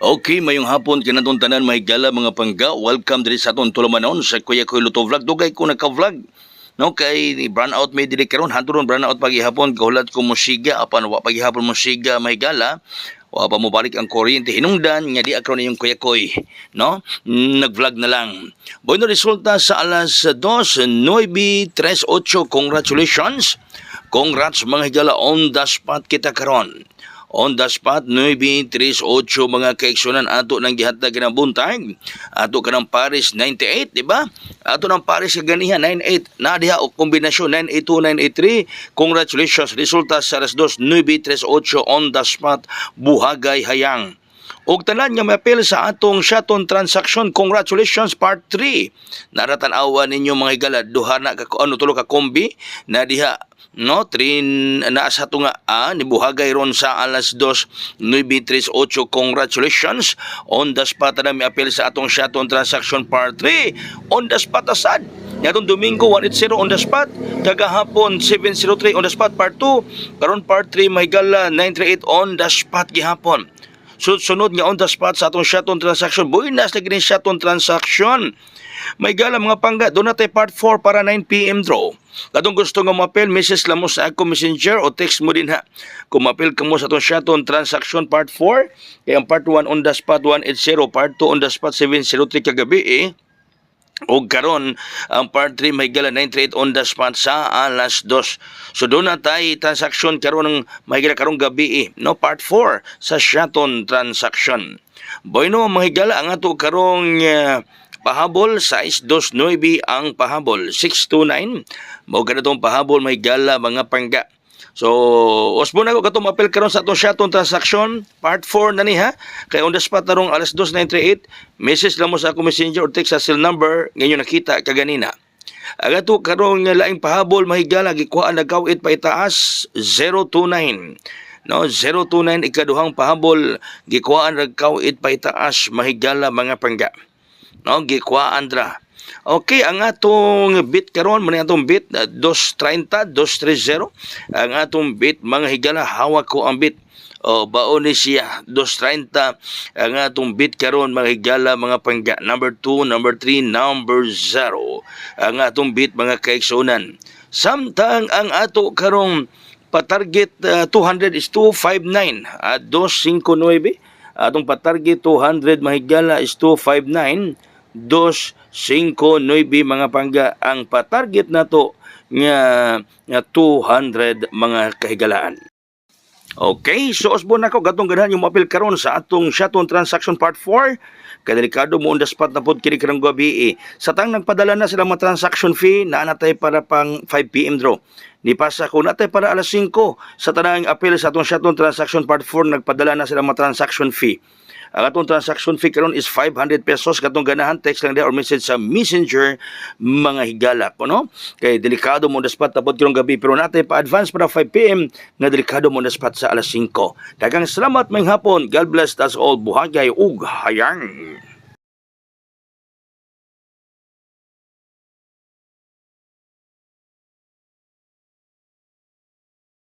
Okay, mayong hapon kinatong tanan mahigala mga pangga. Welcome diri sa aton tulumanon sa Kuya Koy Luto Vlog. Dugay ko naka-vlog. No kay brown out may dili karon hanturon brown out pagihapon kahulat ko musiga apan wa pagihapon musiga mahigala. Wa pa mo balik ang kuryente hinungdan nga di akron yung Kuya Koy, no? Nag-vlog na lang. Bueno resulta sa alas 2:9:38. Congratulations. Congrats mga higala on the spot kita karon. On the spot, 9:38 mga kaeksyonan ato ng gihatag ng buntag. Ato ka ng Paris 98, di ba? Ato ng Paris sa ganiha 98. Na diha o kombinasyon 982, 983. Congratulations. Resulta sa alas 2:9:38 on the spot, Buhagay Hayang. Og tanan nga mapil sa atong shaton transaction, congratulations part 3. Naratan-awa ninyo mga higala, duha na ka ano tulo ka kombi na diha no trin na sa tunga ni Buhagay ron sa alas 2:9:38. Congratulations on the spot na may apil sa atong shaton transaction part 3 on the spot asad. Ngatong Domingo 180 on the spot, kagahapon 703 on the spot part 2, karon part 3 may gala 938 on the spot gihapon. Sunod nga on the spot sa atong shaton transaction. Buinas na gini shaton transaction. May gala mga pangga, doon natin part 4 para 9 p.m. draw. Katong gusto nga mapil, message lang mo sa ako messenger o text mo din ha. Kung mapil ka mo sa itong shaton transaction part 4, kaya ang part 1 on the spot 180, part 2 on the spot 703 kagabi o karon ang part 3 may gala 938 on the spot sa alas 2. So doon na tayo transaction karon ng may gala karong gabi no part 4 sa shaton transaction. Bueno mahigala ang ato karong pahabol 629 ang pahabol 629 mao ganitong pahabol may gala mga pangga. So, osbo na ko katong mapil karon sa atong shaton transaction part 4 na ni ha. Kay on the spot tarong alas 2:938, message lang mo sa ako messenger or text sa cell number ngayon nakita kaganina. Aga to karong laing pahabol mahigala gikuha nagkawit pa itaas 029. No, 029 ikaduhang pahabol gikuha nagkawit pa itaas mahigala mga pangga. No, gikuha andra. Okay, ang atong bit karon man atong bit 230 230. Ang atong bit mga higala hawak ko ang bit. O baon ni siya 230 ang atong bit karon mga higala mga pangga. Number 2, number 3, number 0. Ang atong bit mga kaigsunan. Samtang ang ato karong patarget 200 is 259 259. Atong patarget 200 mahigala is 259 259 mga pangga ang patarget nato nga 200 mga kahigalaan. Okay, so osbo na ko gatong ganahan yung mapil karon sa atong shaton transaction part 4. Kadelikado mo on the spot na pod kini karong gabi Sa tang nagpadala na sila mga transaction fee na natay para pang 5 p.m. draw. Ni pasa ko natay para alas 5 sa tanang apil sa atong shaton transaction part 4 nagpadala na sila mga transaction fee. Ang atong transaction fee karon is 500 pesos katong ganahan text lang dia or message sa messenger mga higala ko no kay delikado mo the spot tapos karong gabi pero natay pa advance para 5 p.m. nga delikado mo the spot sa alas 5. Daghang salamat mayong hapon. God bless us all. Buhagay ug hayang.